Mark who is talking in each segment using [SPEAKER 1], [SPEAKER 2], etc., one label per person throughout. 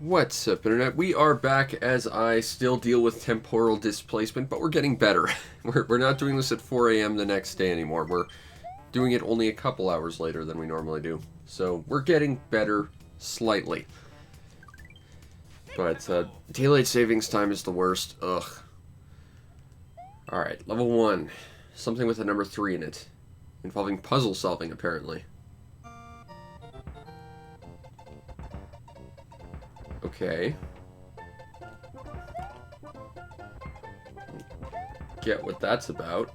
[SPEAKER 1] What's up, Internet? We are back as I still deal with temporal displacement, but we're getting better. We're not doing this at 4 a.m. the next day anymore. We're doing it only a couple hours later than we normally do. So we're getting better slightly. But daylight savings time is the worst. Ugh. Alright, level 1. Something with a number 3 in it. Involving puzzle solving, apparently. Okay. Get what that's about.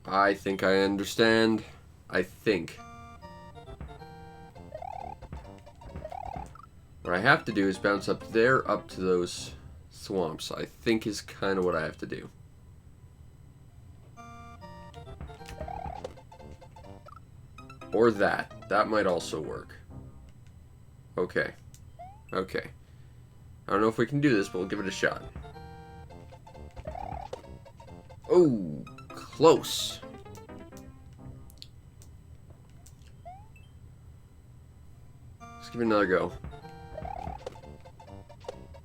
[SPEAKER 1] I think I understand. I think. What I have to do is bounce up there up to those swamps. I think is kind of what I have to do. Or that. That might also work. Okay. Okay. I don't know if we can do this, but we'll give it a shot. Oh, close. Let's give it another go.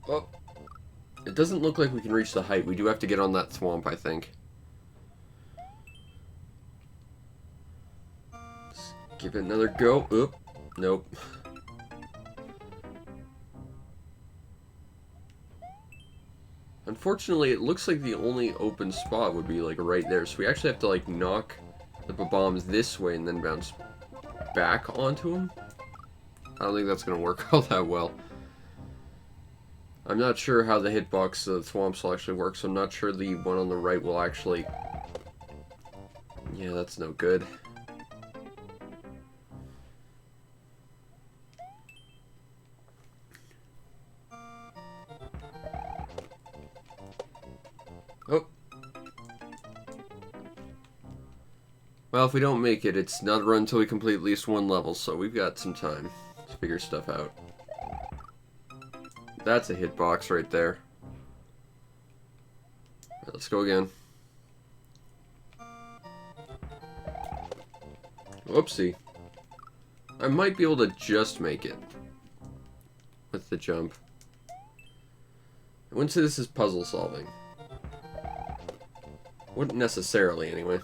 [SPEAKER 1] Oh. It doesn't look like we can reach the height. We do have to get on that swamp, I think. Give it another go. Oop. Nope. Unfortunately, it looks like the only open spot would be, like, right there. So we actually have to, like, knock the bombs this way and then bounce back onto them. I don't think that's going to work all that well. I'm not sure how the hitbox of the swamps will actually work, so I'm not sure the one on the right will actually... Yeah, that's no good. Oh. Well, if we don't make it, it's not a run until we complete at least one level, so we've got some time to figure stuff out. That's a hitbox right there. Right, let's go again. Whoopsie. I might be able to just make it with the jump. I wouldn't say this is puzzle solving. Wouldn't necessarily, anyway.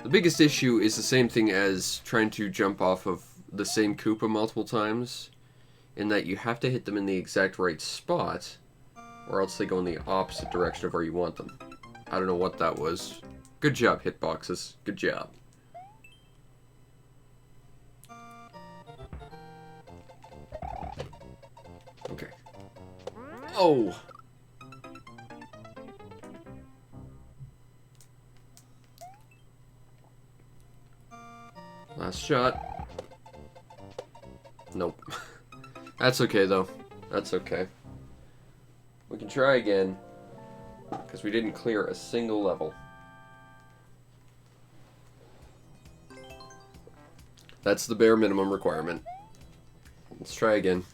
[SPEAKER 1] The biggest issue is the same thing as trying to jump off of the same Koopa multiple times, in that you have to hit them in the exact right spot, or else they go in the opposite direction of where you want them. I don't know what that was. Good job, hitboxes. Good job. Okay. Oh! Last shot. Nope. That's okay, though. That's okay. We can try again, because we didn't clear a single level. That's the bare minimum requirement. Let's try again.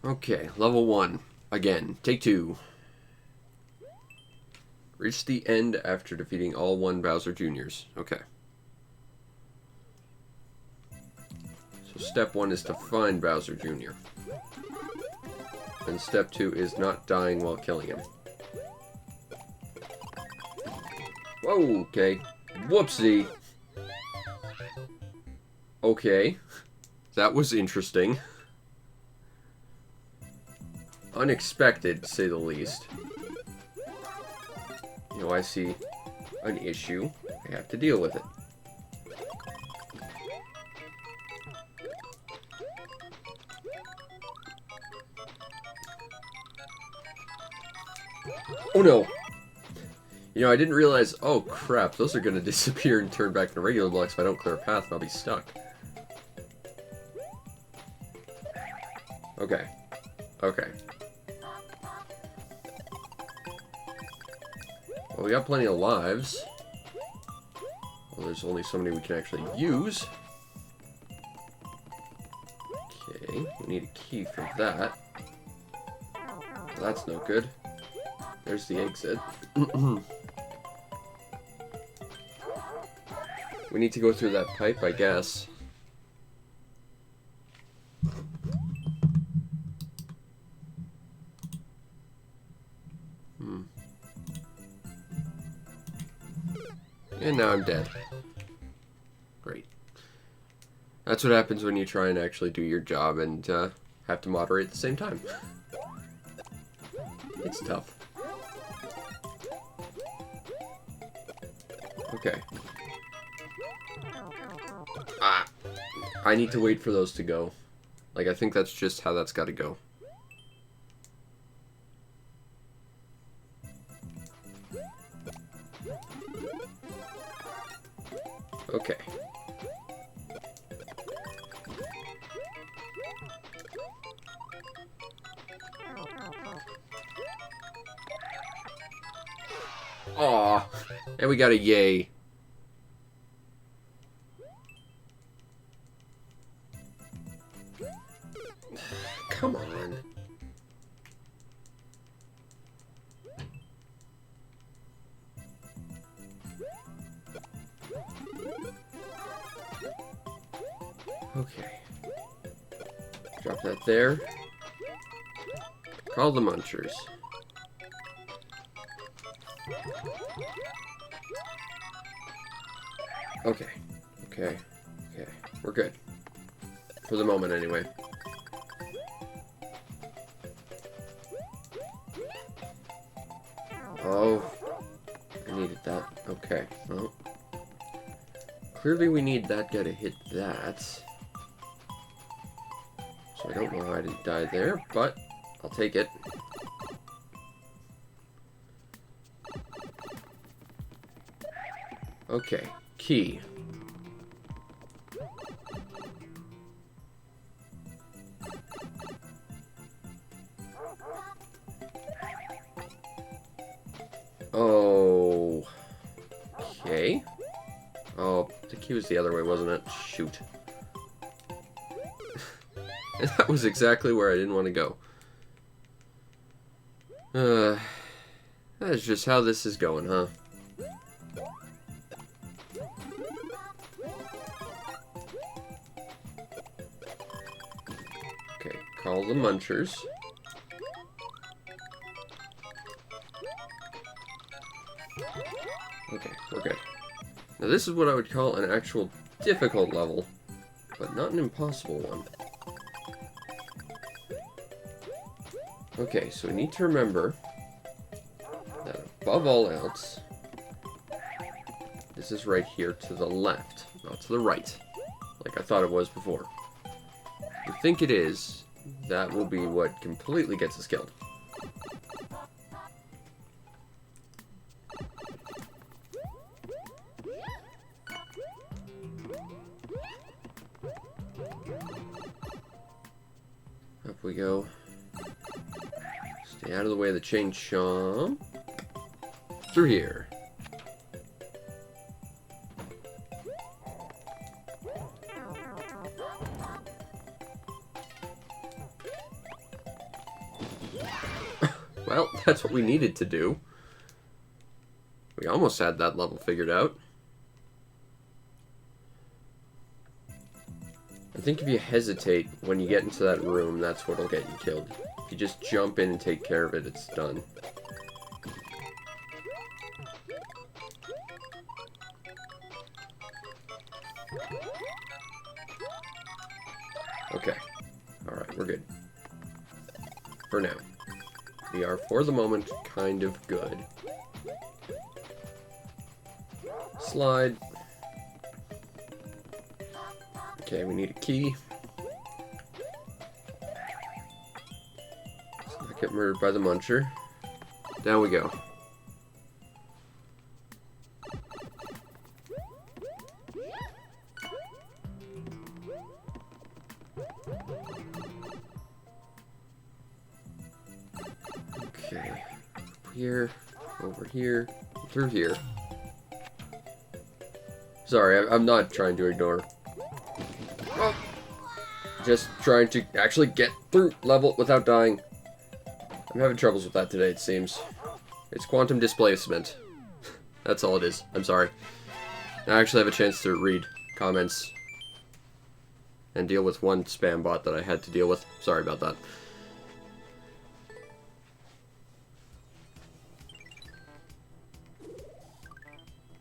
[SPEAKER 1] Okay, level 1. Again. Take 2. Reach the end after defeating all 1 Bowser Jr.'s. Okay. So step 1 is to find Bowser Jr. And step 2 is not dying while killing him. Whoa, okay. Whoopsie. Okay. That was interesting. Unexpected, to say the least. You know, I see an issue. I have to deal with it. Oh no! You know, I didn't realize... Oh crap, those are gonna disappear and turn back into regular blocks if I don't clear a path and I'll be stuck. Okay. Okay. Well, we got plenty of lives. Well, there's only so many we can actually use. Okay, we need a key for that. Well, that's no good. There's the exit. We need to go through that pipe, I guess. And now I'm dead. Great. That's what happens when you try and actually do your job and have to moderate at the same time. It's tough. Okay. Ah! I need to wait for those to go. Like, I think that's just how that's gotta go. Okay. Aw, and we got a yay. Come on. Okay. Drop that there. Call the munchers. Okay. Okay. Okay. We're good. For the moment, anyway. Oh. I needed that. Okay. Well. Clearly we need that guy to hit that. So I don't know how I didn't die there, but I'll take it. Okay. Key. Oh. Okay. Oh, the key was the other way, wasn't it? Shoot. And that was exactly where I didn't want to go. That's just how this is going, huh? Okay, call the munchers. Okay, we're good. Now this is what I would call an actual difficult level, but not an impossible one. Okay, so we need to remember that above all else, this is right here to the left, not to the right, like I thought it was before. If you think it is, that will be what completely gets us killed. Up we go. Stay out of the way of the chain chomp. Through here. Well, that's what we needed to do. We almost had that level figured out. I think if you hesitate when you get into that room, that's what'll get you killed. If you just jump in and take care of it, it's done. Okay. Alright, we're good. For now. We are, for the moment, kind of good. Slide. Okay, we need a key. Let's not get murdered by the muncher. Down we go. Okay. Up here, over here, through here. Sorry, I'm not trying to ignore. Oh. Just trying to actually get through level without dying. I'm having troubles with that today, it seems. It's quantum displacement. That's all it is. I'm sorry. I actually have a chance to read comments and deal with one spam bot that I had to deal with. Sorry about that.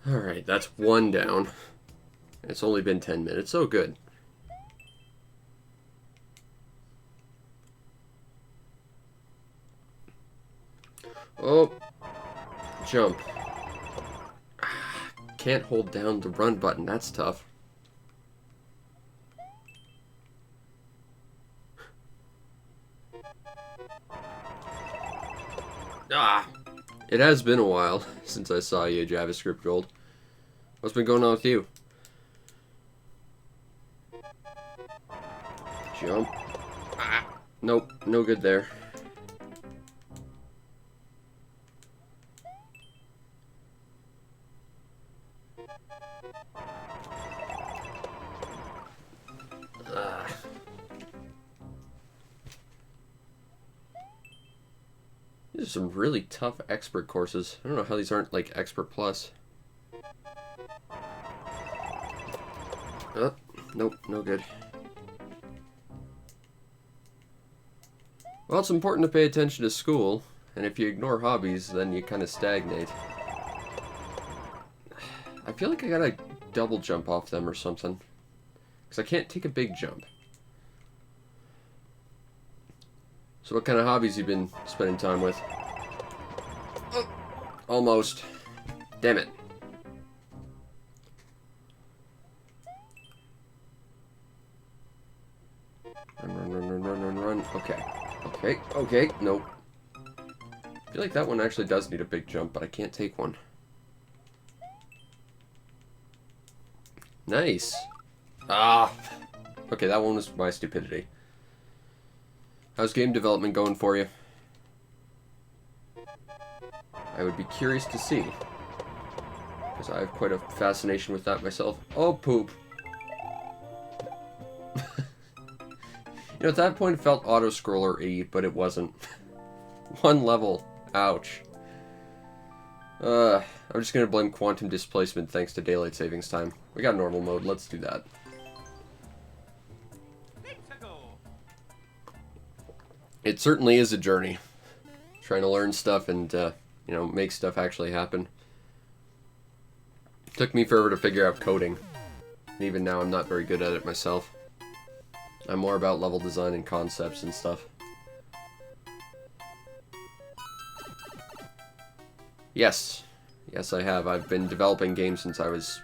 [SPEAKER 1] Alright, that's one down. It's only been 10 minutes. Oh, good. Oh. Jump. Can't hold down the run button. That's tough. Ah! It has been a while since I saw you, JavaScript Gold. What's been going on with you? Jump. Ah! Nope, no good there. These are some really tough expert courses. I don't know how these aren't like expert plus. Nope, no good. Well, it's important to pay attention to school, and if you ignore hobbies, then you kind of stagnate. I feel like I gotta double jump off them or something. Because I can't take a big jump. So what kind of hobbies you been spending time with? Oh, almost. Damn it. Run. Okay. Nope. I feel like that one actually does need a big jump, but I can't take one. Nice. Ah. Okay, that one was my stupidity. How's game development going for you? I would be curious to see. Because I have quite a fascination with that myself. Oh, poop. You know, at that point it felt auto-scroller-y, but it wasn't. One level. Ouch. I'm just gonna blame quantum displacement thanks to daylight savings time. We got normal mode, let's do that. It certainly is a journey. Trying to learn stuff and, you know, make stuff actually happen. It took me forever to figure out coding. And even now I'm not very good at it myself. I'm more about level design and concepts and stuff. Yes. Yes, I have. I've been developing games since I was...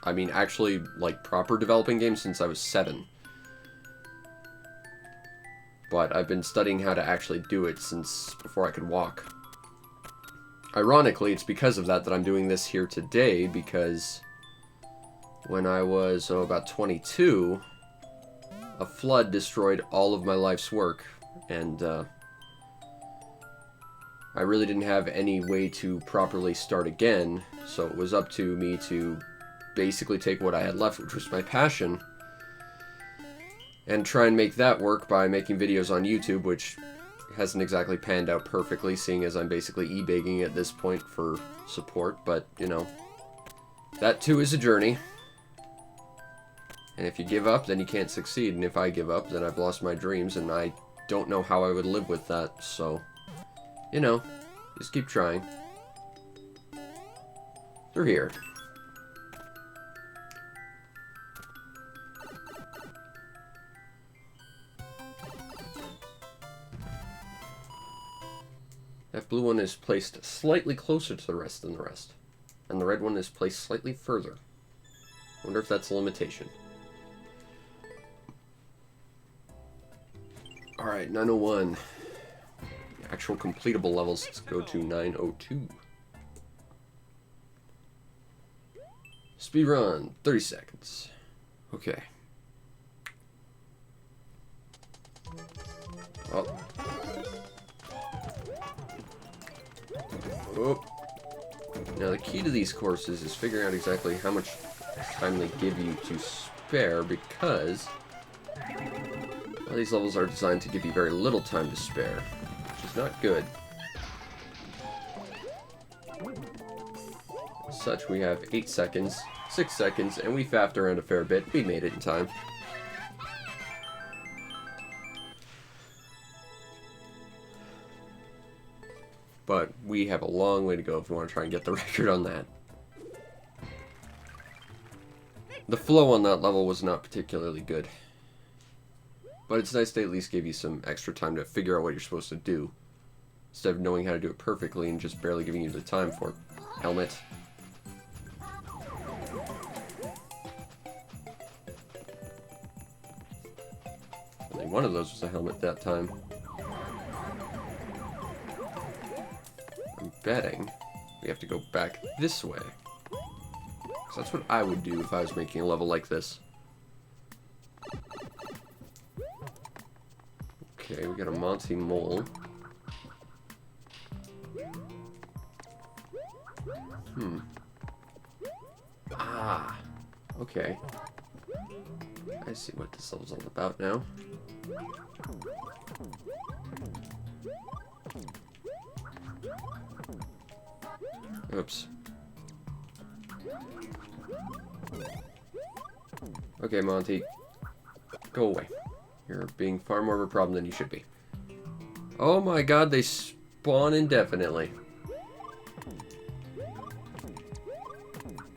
[SPEAKER 1] I mean, actually, like, proper developing games since I was 7. But I've been studying how to actually do it since before I could walk. Ironically, it's because of that that I'm doing this here today, because when I was, about 22, a flood destroyed all of my life's work, and I really didn't have any way to properly start again, so it was up to me to basically take what I had left, which was my passion, and try and make that work by making videos on YouTube, which hasn't exactly panned out perfectly, seeing as I'm basically e-begging at this point for support, but, you know, that too is a journey. And if you give up, then you can't succeed, and if I give up, then I've lost my dreams, and I don't know how I would live with that, so, you know, just keep trying. Through here. That blue one is placed slightly closer to the rest than the rest. And the red one is placed slightly further. I wonder if that's a limitation. Alright, 901. Actual completable levels, let's go to 902. Speedrun, 30 seconds. Okay. Oh. Oh. Now the key to these courses is figuring out exactly how much time they give you to spare, because well, these levels are designed to give you very little time to spare, which is not good. such, we have 8 seconds, 6 seconds, and we faffed around a fair bit. We made it in time. But we have a long way to go if we want to try and get the record on that. The flow on that level was not particularly good. But it's nice they at least give you some extra time to figure out what you're supposed to do, instead of knowing how to do it perfectly and just barely giving you the time for it. Helmet. Only one of those was a helmet that time. I'm betting we have to go back this way. Because that's what I would do if I was making a level like this. Okay, we got a Monty Mole. Ah, okay. I see what this level's all about now. Oops. Okay, Monty. Go away. You're being far more of a problem than you should be. Oh my god, they spawn indefinitely.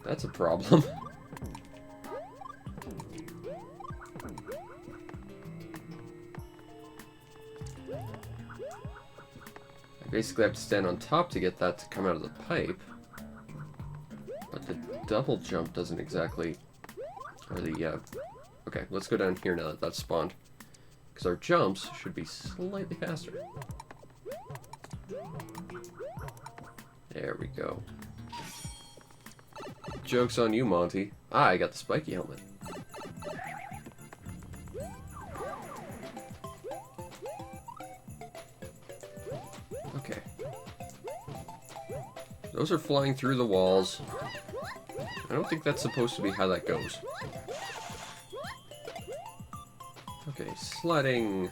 [SPEAKER 1] That's a problem. I basically have to stand on top to get that to come out of the pipe. But the double jump doesn't exactly... Or the, Okay, let's go down here now that that's spawned. Because our jumps should be slightly faster. There we go. Joke's on you, Monty. Ah, I got the spiky helmet. Okay. Those are flying through the walls. I don't think that's supposed to be how that goes. Okay, sledding.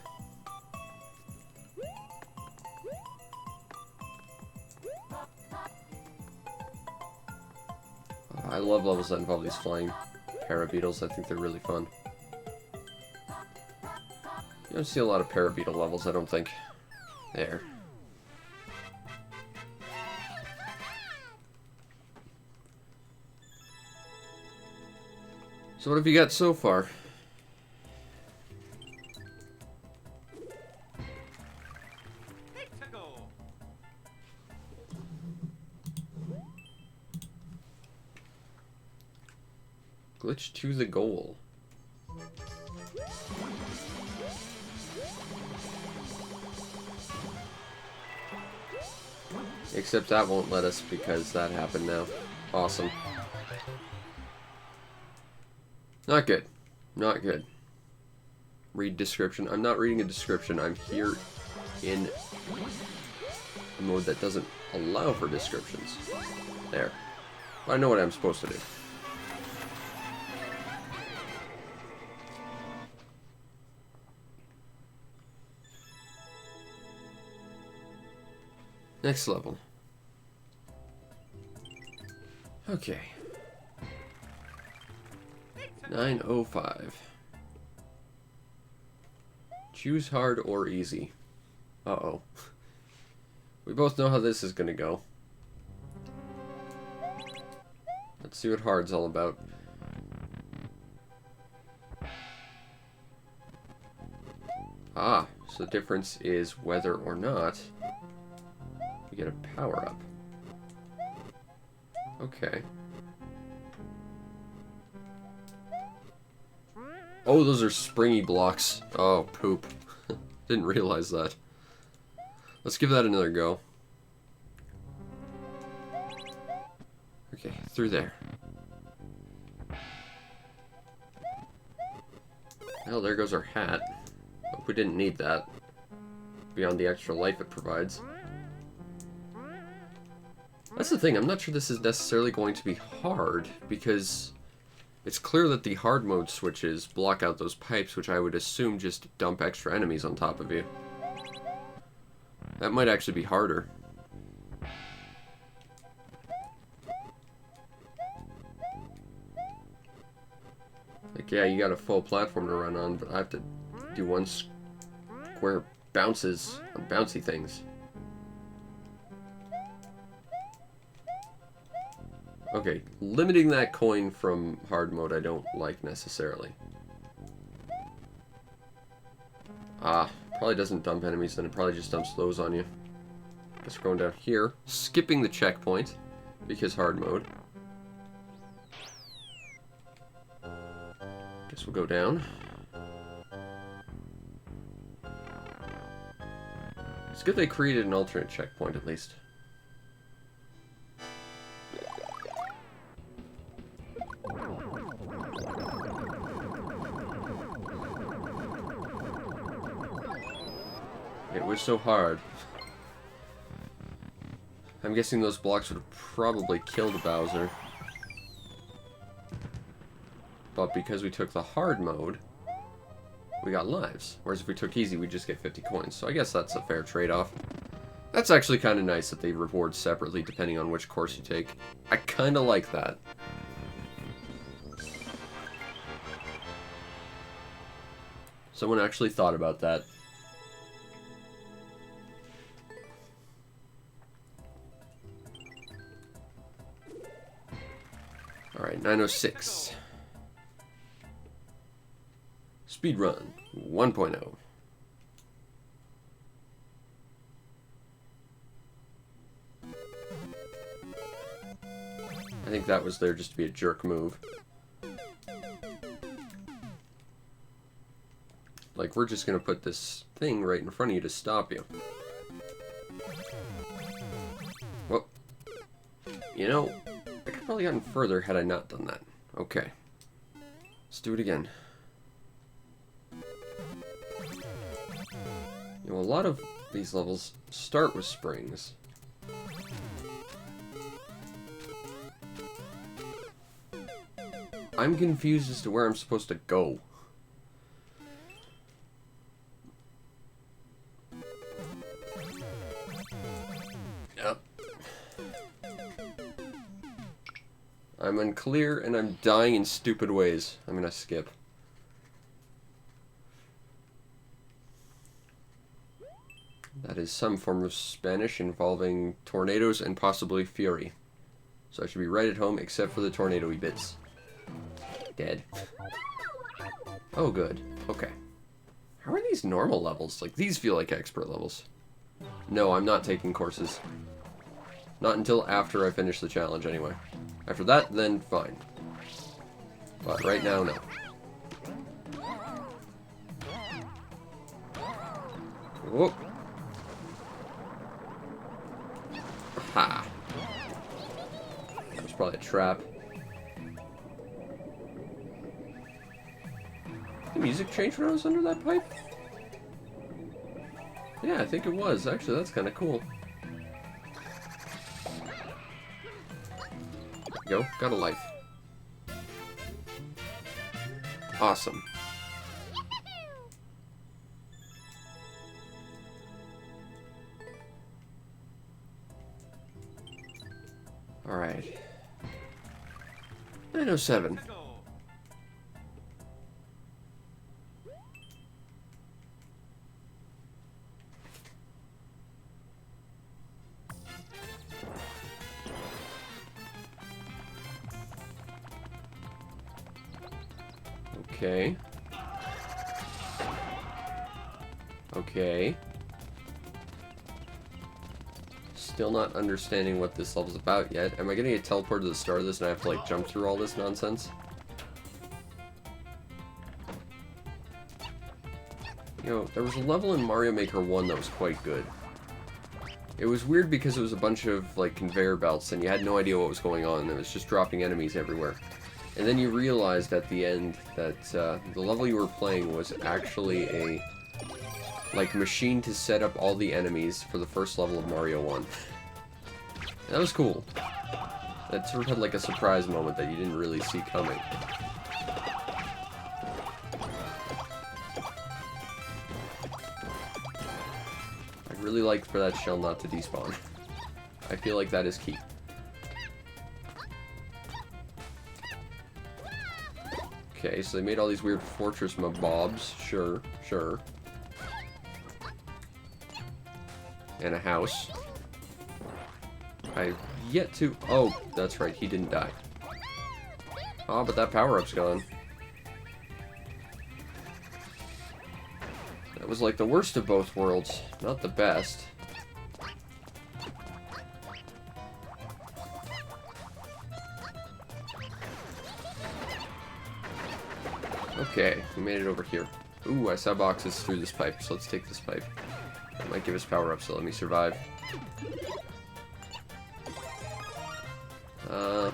[SPEAKER 1] I love levels that involve these flying parabeetles. I think they're really fun. You don't see a lot of parabeetle levels, I don't think. There. So what have you got so far? Glitch to the goal. Except that won't let us because that happened now. Awesome. Not good. Not good. Read description. I'm not reading a description. I'm here in a mode that doesn't allow for descriptions. There. But I know what I'm supposed to do. Next level. Okay. 905. Choose hard or easy. Uh-oh. We both know how this is gonna go. Let's see what hard's all about. Ah, so the difference is whether or not we get a power-up. Okay. Oh, those are springy blocks. Oh, poop. Didn't realize that. Let's give that another go. Okay, through there. Well, there goes our hat. Hope we didn't need that. Beyond the extra life it provides. That's the thing, I'm not sure this is necessarily going to be hard, because it's clear that the hard mode switches block out those pipes, which I would assume just dump extra enemies on top of you. That might actually be harder. Yeah, you got a full platform to run on, but I have to do one square bounces on bouncy things. Okay, limiting that coin from hard mode I don't like necessarily. Ah, probably doesn't dump enemies, then it probably just dumps those on you. Guess we're going down here, skipping the checkpoint, because hard mode. Guess we'll go down. It's good they created an alternate checkpoint at least. It was so hard. I'm guessing those blocks would have probably killed Bowser. But because we took the hard mode, we got lives. Whereas if we took easy, we'd just get 50 coins. So I guess that's a fair trade-off. That's actually kind of nice that they reward separately depending on which course you take. I kind of like that. Someone actually thought about that. Alright, 906. Speedrun 1.0. I think that was there just to be a jerk move. Like, we're just gonna put this thing right in front of you to stop you. Well, you know, I could have probably gotten further had I not done that. Okay. Let's do it again. You know, a lot of these levels start with springs. I'm confused as to where I'm supposed to go. Yep. I'm unclear and I'm dying in stupid ways. I'm gonna skip. That is some form of Spanish involving tornadoes and possibly fury. So I should be right at home except for the tornado-y bits. Dead. Oh, good. Okay. How are these normal levels? Like, these feel like expert levels. No, I'm not taking courses. Not until after I finish the challenge, anyway. After that, then fine. But right now, no. Whoop. Ha. That was probably a trap. Did the music change when I was under that pipe? Yeah, I think it was. Actually, that's kind of cool. Go. Got a life. Awesome. Alright. 907. Okay. Okay. Still not understanding what this level's about yet. Am I gonna get teleported to the start of this and I have to, like, jump through all this nonsense? You know, there was a level in Mario Maker 1 that was quite good. It was weird because it was a bunch of, like, conveyor belts and you had no idea what was going on and it was just dropping enemies everywhere. And then you realized at the end that the level you were playing was actually a, like, machine to set up all the enemies for the first level of Mario 1. And that was cool. That sort of had, like, a surprise moment that you didn't really see coming. I'd really like for that shell not to despawn. I feel like that is key. Okay, so they made all these weird fortress mobs. Sure, sure. And a house. I've yet to... Oh, that's right, he didn't die. Oh, but that power-up's gone. That was like the worst of both worlds. Not the best. Okay, we made it over here. Ooh, I saw boxes through this pipe, so let's take this pipe. That might give us power up, so let me survive. Yeah,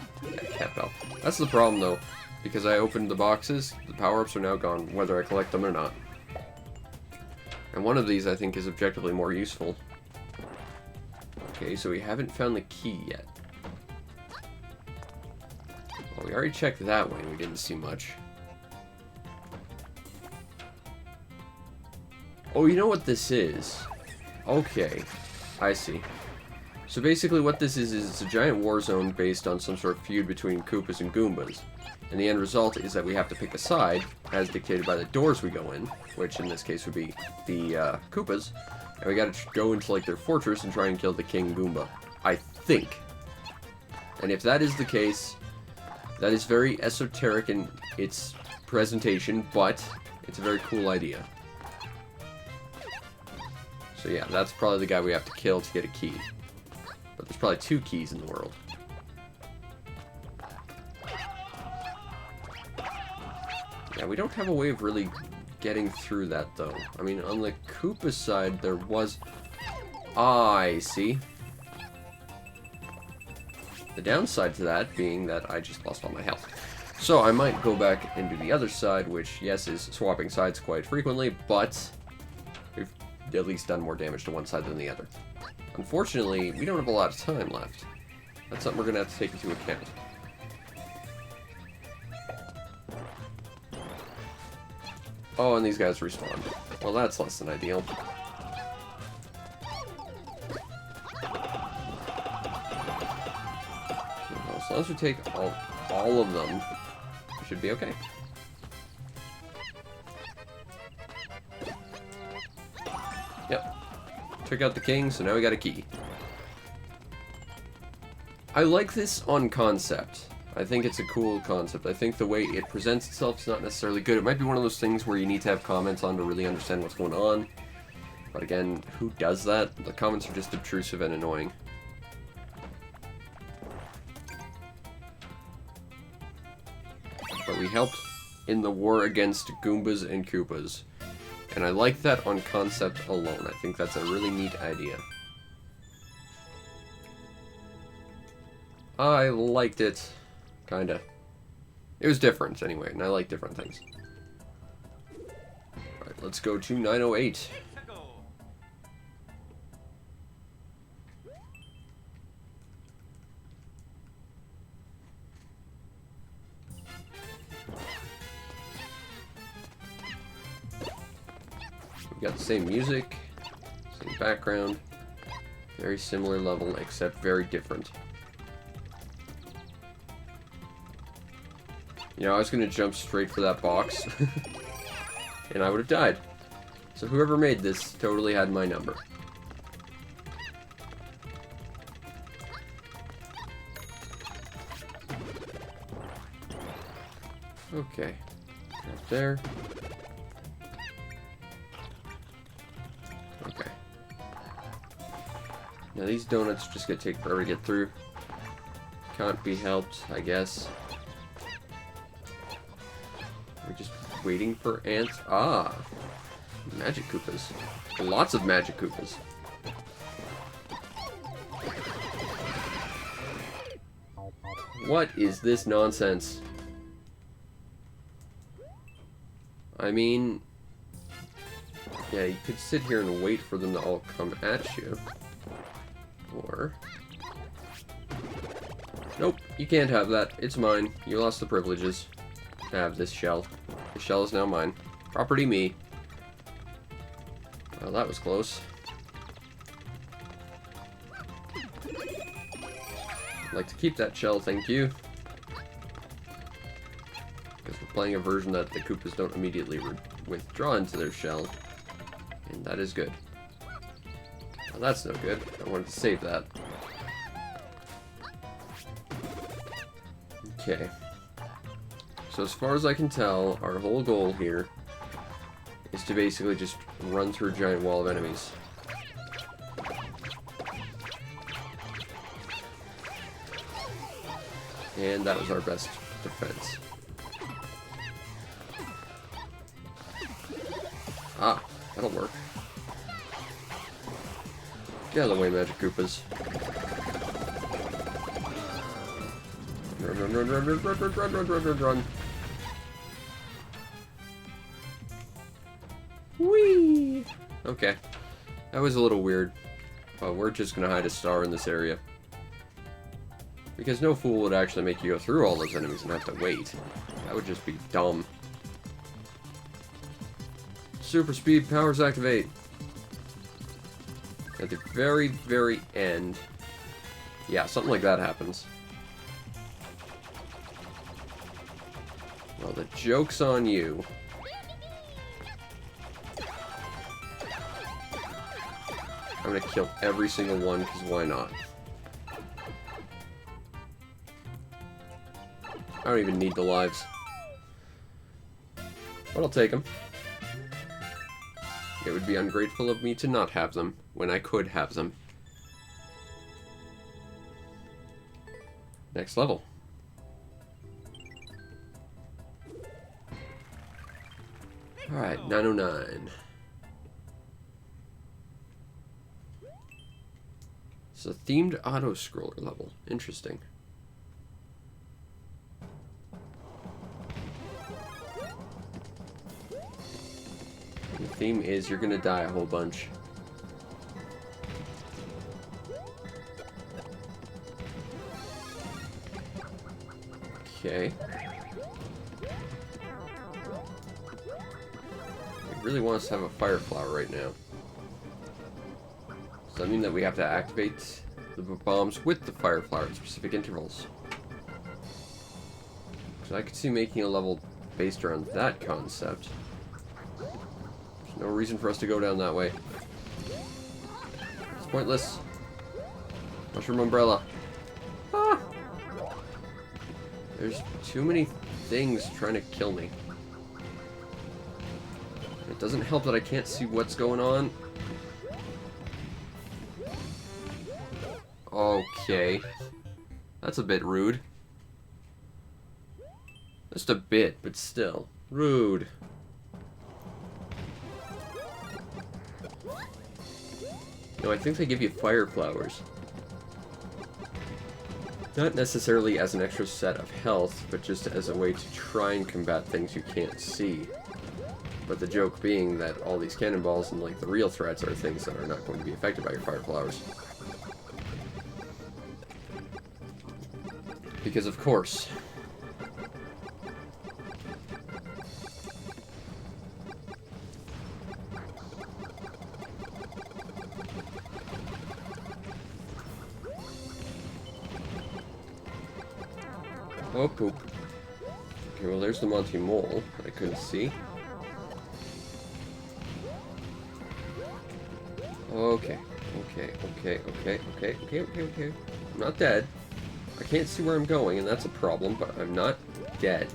[SPEAKER 1] cat bell. That's the problem, though. Because I opened the boxes, the power-ups are now gone, whether I collect them or not. And one of these, I think, is objectively more useful. Okay, so we haven't found the key yet. Well, we already checked that way, and we didn't see much. Oh, you know what this is? Okay, I see. So basically what this is it's a giant war zone based on some sort of feud between Koopas and Goombas. And the end result is that we have to pick a side, as dictated by the doors we go in, which in this case would be the Koopas. And we gotta go into like their fortress and try and kill the King Goomba. I think. And if that is the case, that is very esoteric in its presentation, but it's a very cool idea. So yeah, that's probably the guy we have to kill to get a key. But there's probably 2 keys in the world. Yeah, we don't have a way of really getting through that, though. I mean, on the Koopa side, there was... I see. The downside to that being that I just lost all my health. So I might go back and do the other side, which, yes, is swapping sides quite frequently, but we've at least done more damage to one side than the other. Unfortunately, we don't have a lot of time left. That's something we're going to have to take into account. Oh, and these guys respawn. Well, that's less than ideal. Well, as long as we take all of them, we should be okay. Yep. Took out the king, so now we got a key. I like this on concept. I think it's a cool concept. I think the way it presents itself is not necessarily good. It might be one of those things where you need to have comments on to really understand what's going on. But again, who does that? The comments are just obtrusive and annoying. But we helped in the war against Goombas and Koopas. And I like that on concept alone. I think that's a really neat idea. I liked it. Kinda. It was different, anyway, and I like different things. Alright, let's go to 908. We got the same music, same background, very similar level, except very different. You know, I was going to jump straight for that box, and I would have died. So whoever made this totally had my number. Okay, up there. Okay. Now these donuts just gonna take forever to get through. Can't be helped, I guess. We're just waiting for ants. Ah! Magic Koopas. Lots of Magic Koopas. What is this nonsense? I mean... yeah, you could sit here and wait for them to all come at you. Or... nope, you can't have that. It's mine. You lost the privileges to have this shell. The shell is now mine. Property me. Well, that was close. I'd like to keep that shell, thank you. Because we're playing a version that the Koopas don't immediately withdraw into their shell. And that is good. Now that's no good. I wanted to save that. Okay. So as far as I can tell, our whole goal here is to basically just run through a giant wall of enemies. And that was our best defense. Ah, that'll work. Get out of the way, Magic Koopas. Run, run, run, run, run, run, run, run, run, run, run, run. Whee! Okay. That was a little weird. But we're just gonna hide a star in this area. Because no fool would actually make you go through all those enemies and have to wait. That would just be dumb. Super speed powers activate. At the very, very end. Yeah, something like that happens. Well, the joke's on you. I'm gonna kill every single one, because why not? I don't even need the lives. But I'll take them. It would be ungrateful of me to not have them, when I could have them. Next level. Alright, 909. It's a themed auto-scroller level. Interesting. The theme is you're gonna die a whole bunch. Okay. It really wants to have a fire flower right now. Does that mean that we have to activate the bombs with the fire flower at specific intervals? So I could see making a level based around that concept. There's no reason for us to go down that way. It's pointless. Mushroom umbrella. Ah! There's too many things trying to kill me. It doesn't help that I can't see what's going on. Okay. That's a bit rude. Just a bit, but still. Rude. No, I think they give you fire flowers. Not necessarily as an extra set of health, but just as a way to try and combat things you can't see. But the joke being that all these cannonballs and like the real threats are things that are not going to be affected by your fire flowers. Because of course. Oh, poop. Okay, well, there's the Monty Mole that I couldn't see. Okay. Okay. I'm not dead. I can't see where I'm going, and that's a problem, but I'm not dead.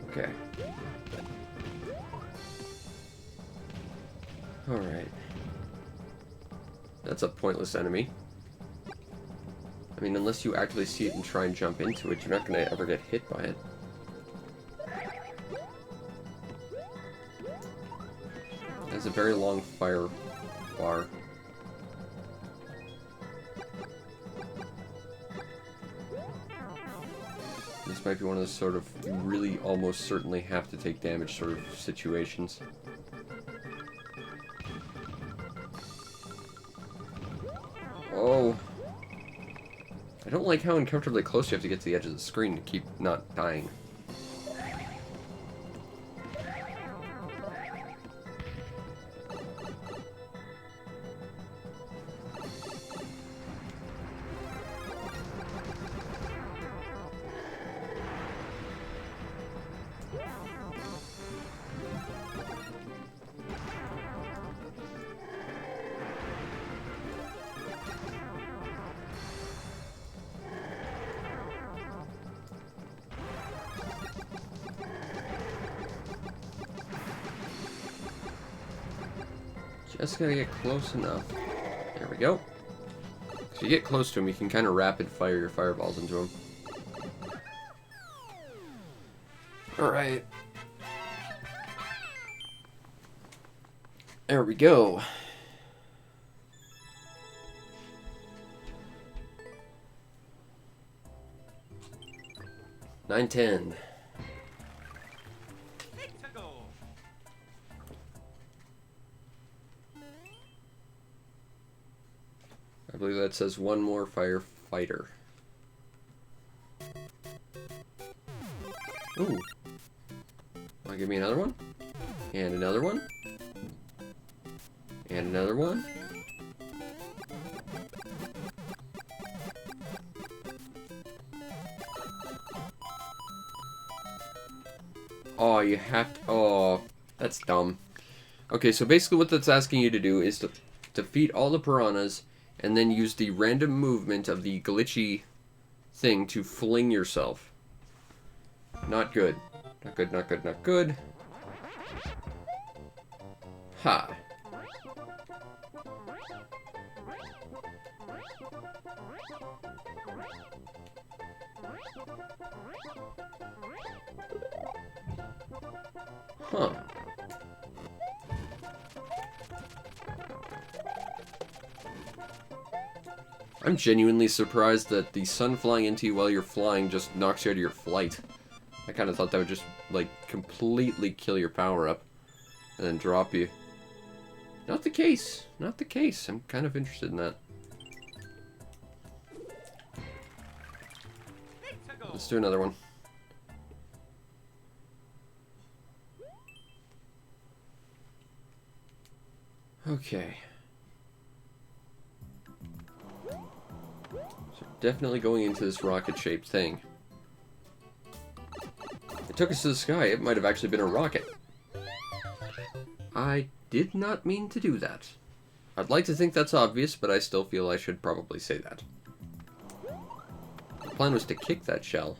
[SPEAKER 1] Okay. Alright. That's a pointless enemy. I mean, unless you actually see it and try and jump into it, you're not going to ever get hit by it. It has a very long fire bar. This might be one of those sort of, you really almost certainly have to take damage sort of situations. Oh. I don't like how uncomfortably close you have to get to the edge of the screen to keep not dying. Just gotta get close enough. There we go. If you get close to him, you can kind of rapid fire your fireballs into him. Alright. There we go. $9.10. I believe that says one more firefighter. Ooh. Want to give me another one? And another one? And another one? Oh, you have to... Oh, that's dumb. Okay, so basically what that's asking you to do is to defeat all the piranhas and then use the random movement of the glitchy thing to fling yourself. Not good. Not good, not good, not good. Ha. Huh. I'm genuinely surprised that the sun flying into you while you're flying just knocks you out of your flight. I kind of thought that would just, like, completely kill your power-up and then drop you. Not the case. Not the case. I'm kind of interested in that. Let's do another one. Okay. So definitely going into this rocket-shaped thing. It took us to the sky. It might have actually been a rocket. I did not mean to do that. I'd like to think that's obvious, but I still feel I should probably say that. The plan was to kick that shell.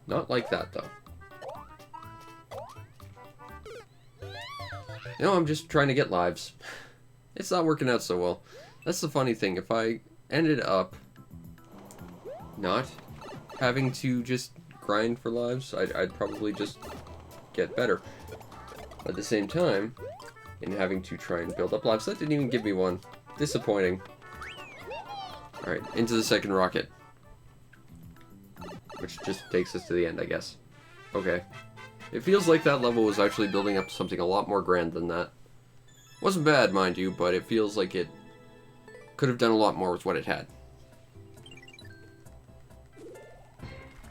[SPEAKER 1] Not like that, though. You know, I'm just trying to get lives. It's not working out so well. That's the funny thing. If I ended up not having to just grind for lives, I'd probably just get better. At the same time, in having to try and build up lives, that didn't even give me one. Disappointing. Alright, into the second rocket. Which just takes us to the end, I guess. Okay. It feels like that level was actually building up something a lot more grand than that. Wasn't bad, mind you, but it feels like it could have done a lot more with what it had.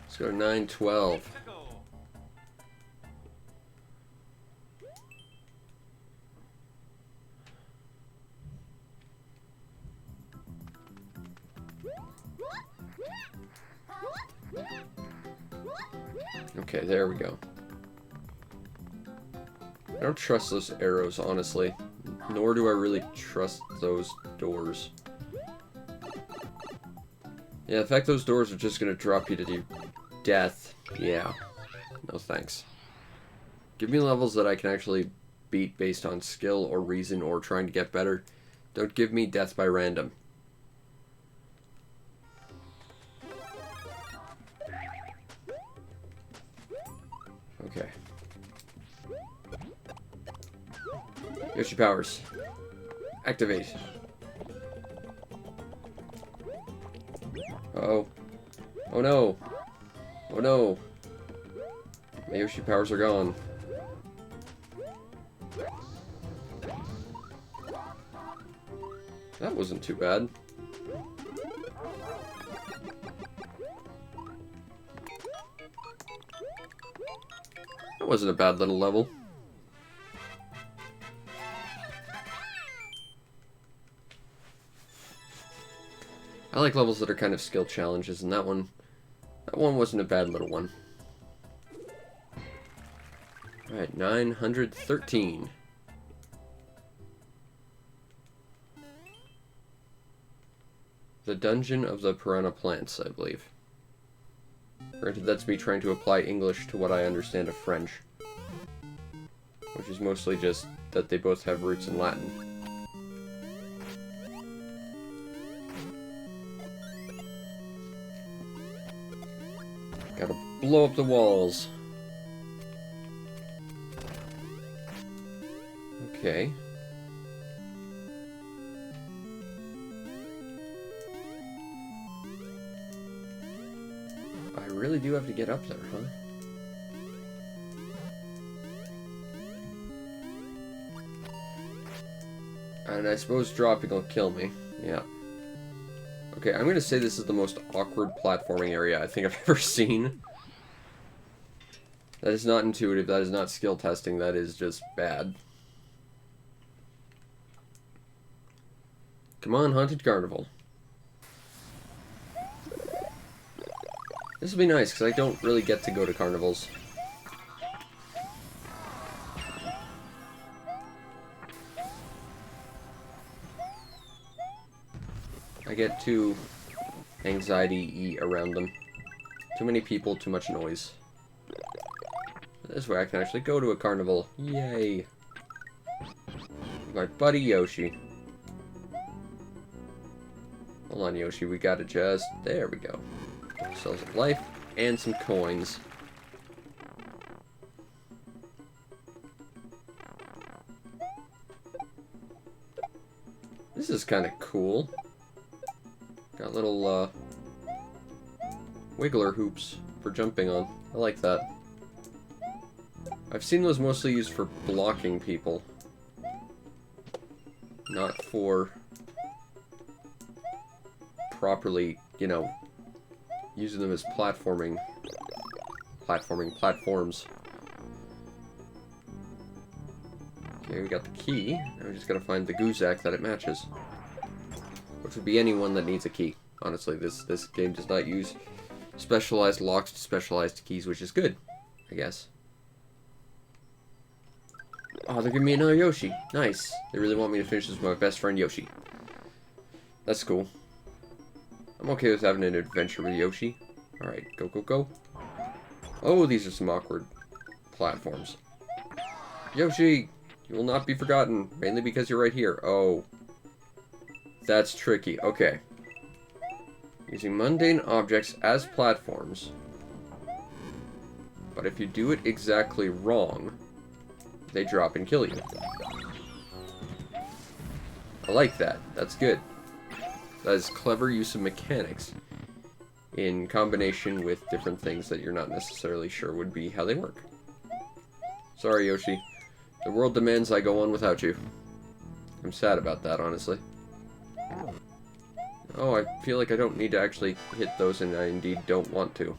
[SPEAKER 1] Let's go to 9-12. Okay, there we go. I don't trust those arrows, honestly. Nor do I really trust those doors. Yeah, the fact those doors are just gonna drop you to your death. Yeah. No thanks. Give me levels that I can actually beat based on skill or reason or trying to get better. Don't give me death by random. Okay. Yoshi powers. Activate. Uh-oh. Oh no. Oh no. My Yoshi powers are gone. That wasn't too bad. That wasn't a bad little level. I like levels that are kind of skill challenges, and that one wasn't a bad little one. Alright, 913. The Dungeon of the Piranha Plants, I believe. Granted, that's me trying to apply English to what I understand of French. which is mostly just that they both have roots in Latin. Gotta blow up the walls. Okay. I really do have to get up there, huh? And I suppose dropping will kill me. Yeah. Okay, I'm gonna say this is the most awkward platforming area I think I've ever seen. That is not intuitive, that is not skill testing, that is just bad. Come on, Haunted Carnival. This will be nice, because I don't really get to go to carnivals. I get too anxiety-y around them. Too many people, too much noise. This way I can actually go to a carnival. Yay! My buddy Yoshi. Hold on, Yoshi, we gotta just... There we go. Cells of life and some coins. This is kind of cool. Got little wiggler hoops for jumping on. I like that. I've seen those mostly used for blocking people. Not for properly, you know, using them as platforms. Okay, we got the key. Now we just gotta find the Guzak that it matches. Which would be anyone that needs a key. Honestly, this game does not use specialized locks to specialized keys, which is good, I guess. Oh, they're giving me another Yoshi. Nice. They really want me to finish this with my best friend Yoshi. That's cool. I'm okay with having an adventure with Yoshi. Alright, go, go, go. Oh, these are some awkward platforms. Yoshi, you will not be forgotten, mainly because you're right here. Oh. That's tricky. Okay. Using mundane objects as platforms. But if you do it exactly wrong, they drop and kill you. I like that. That's good. That is clever use of mechanics in combination with different things that you're not necessarily sure would be how they work. Sorry, Yoshi. The world demands I go on without you. I'm sad about that, honestly. Oh, I feel like I don't need to actually hit those, and I indeed don't want to.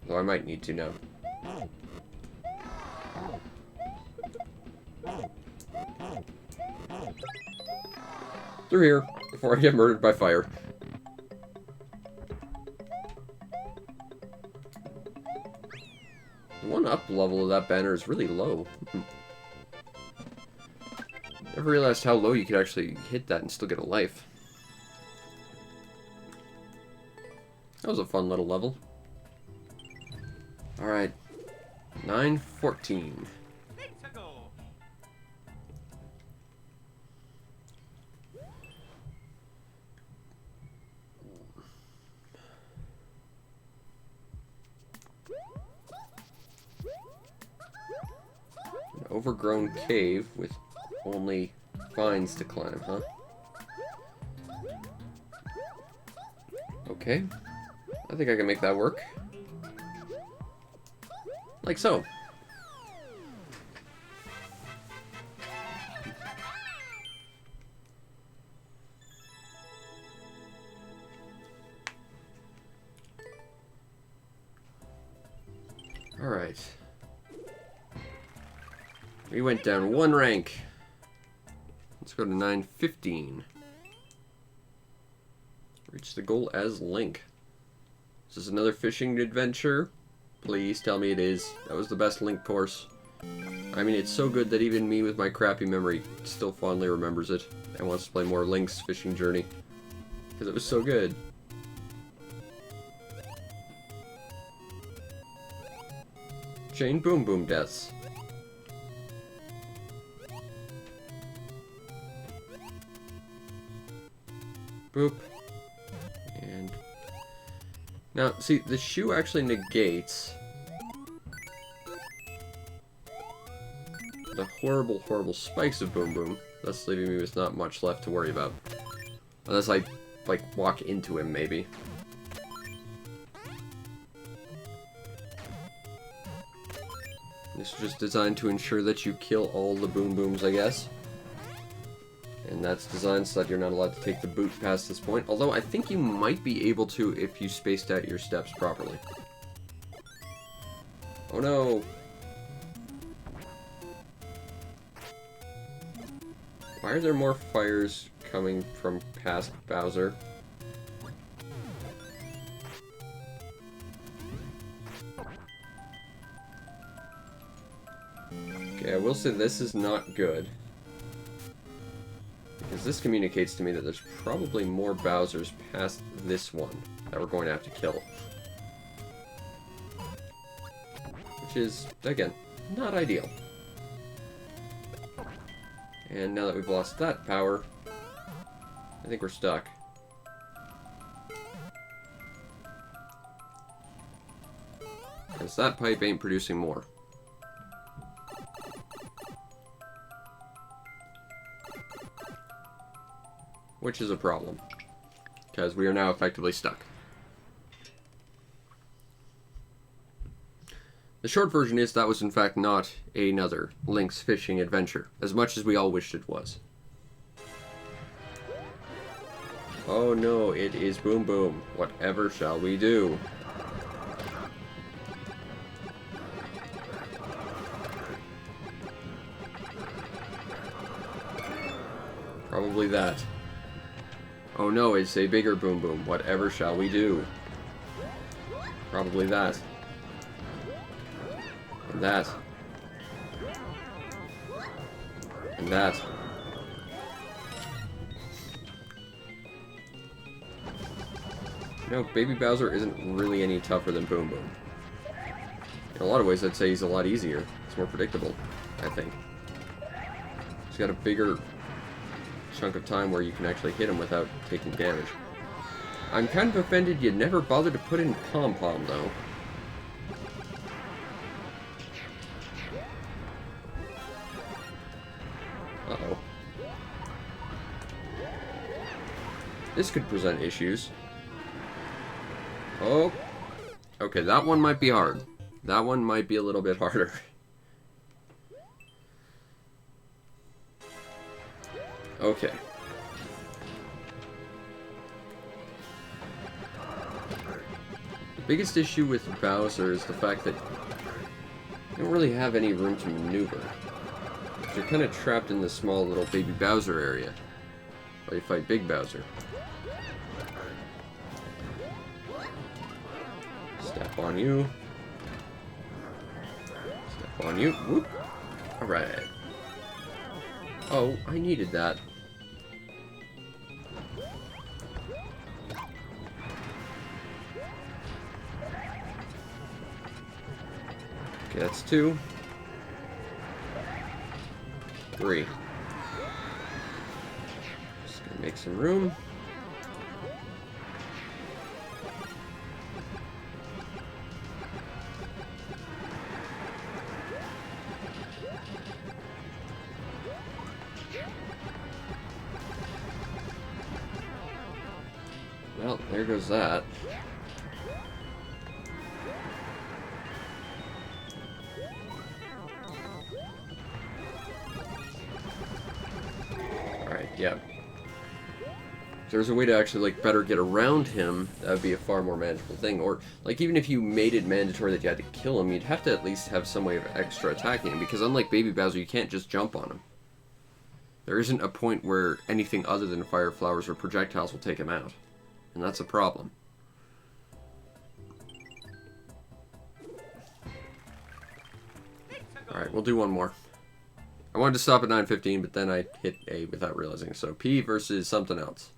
[SPEAKER 1] Though I might need to now. Through here, before I get murdered by fire. The one up level of that banner is really low. Never realized how low you could actually hit that and still get a life. That was a fun little level. Alright. 9:14. An overgrown cave with only vines to climb, huh? Okay. I think I can make that work. Like so. Alright. We went down one rank. Let's go to 9:15. Reach the goal as Link. Is this another fishing adventure? Please tell me it is. That was the best Link course. I mean, it's so good that even me with my crappy memory still fondly remembers it and wants to play more Link's fishing journey. Because it was so good. Chain Boom Boom deaths. Boop. And... Now, see, the shoe actually negates the horrible, horrible spikes of Boom Boom, thus leaving me with not much left to worry about. Unless I, like, walk into him, maybe. This is just designed to ensure that you kill all the Boom Booms, I guess. And that's designed so that you're not allowed to take the boot past this point. Although I think you might be able to if you spaced out your steps properly. Oh no! Why are there more fires coming from past Bowser? Okay, I will say this is not good. Because this communicates to me that there's probably more Bowsers past this one that we're going to have to kill. Which is, again, not ideal. And now that we've lost that power, I think we're stuck. Because that pipe ain't producing more. Which is a problem, because we are now effectively stuck. The short version is that was in fact not another Link's fishing adventure, as much as we all wished it was. Oh no, it is Boom Boom. Whatever shall we do? Probably that. Oh no, it's a bigger Boom Boom. Whatever shall we do? Probably that. And that. And that. No, Baby Bowser isn't really any tougher than Boom Boom. In a lot of ways, I'd say he's a lot easier. It's more predictable, I think. He's got a bigger chunk of time where you can actually hit him without taking damage. I'm kind of offended you never bothered to put in Pom Pom, though. Uh-oh. This could present issues. Oh. Okay, that one might be hard. That one might be a little bit harder. Okay. The biggest issue with Bowser is the fact that you don't really have any room to maneuver. You're kind of trapped in this small little Baby Bowser area while you fight Big Bowser. Step on you. Step on you. Whoop. Alright. Oh, I needed that. Okay, that's 2. 3. Just gonna make some room. Well, there goes that. Alright, yeah. If there's a way to actually, like, better get around him, that would be a far more manageable thing. Or, like, even if you made it mandatory that you had to kill him, you'd have to at least have some way of extra attacking him, because unlike Baby Bowser, you can't just jump on him. There isn't a point where anything other than fire flowers or projectiles will take him out. And that's a problem. Alright, we'll do one more. I wanted to stop at 9:15, but then I hit A without realizing. So P versus something else.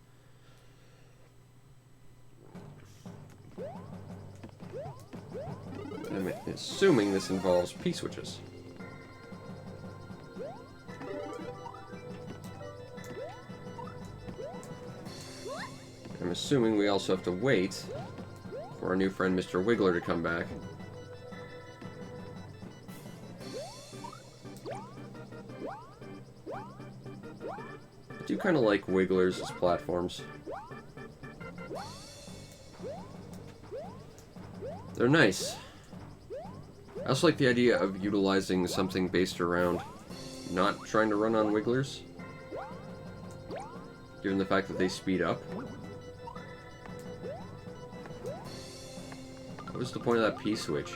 [SPEAKER 1] I'm assuming this involves P switches. I'm assuming we also have to wait for our new friend Mr. Wiggler to come back. I do kind of like Wigglers as platforms. They're nice. I also like the idea of utilizing something based around not trying to run on Wigglers, given the fact that they speed up. What was the point of that P-switch?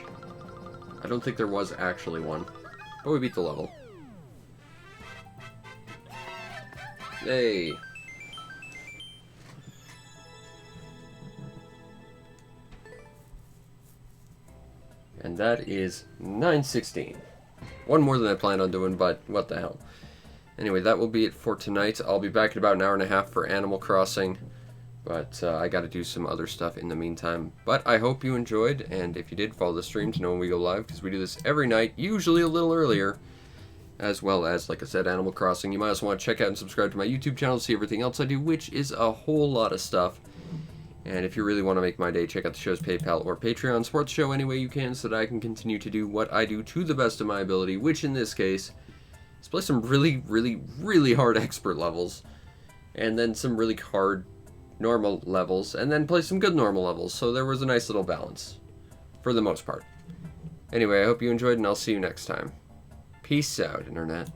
[SPEAKER 1] I don't think there was actually one, but we beat the level. Hey! And that is 9:16. One more than I planned on doing, but what the hell. Anyway, that will be it for tonight. I'll be back in about an hour and a half for Animal Crossing, but I gotta do some other stuff in the meantime. But I hope you enjoyed, and if you did, follow the stream to know when we go live, because we do this every night, usually a little earlier, as well as, like I said, Animal Crossing. You might also want to check out and subscribe to my YouTube channel to see everything else I do, which is a whole lot of stuff. And if you really want to make my day, check out the show's PayPal or Patreon. Support the show any way you can so that I can continue to do what I do to the best of my ability, which in this case is play some really, really, really hard expert levels, and then some really hard normal levels, and then play some good normal levels. So there was a nice little balance, for the most part. Anyway, I hope you enjoyed, and I'll see you next time. Peace out, Internet.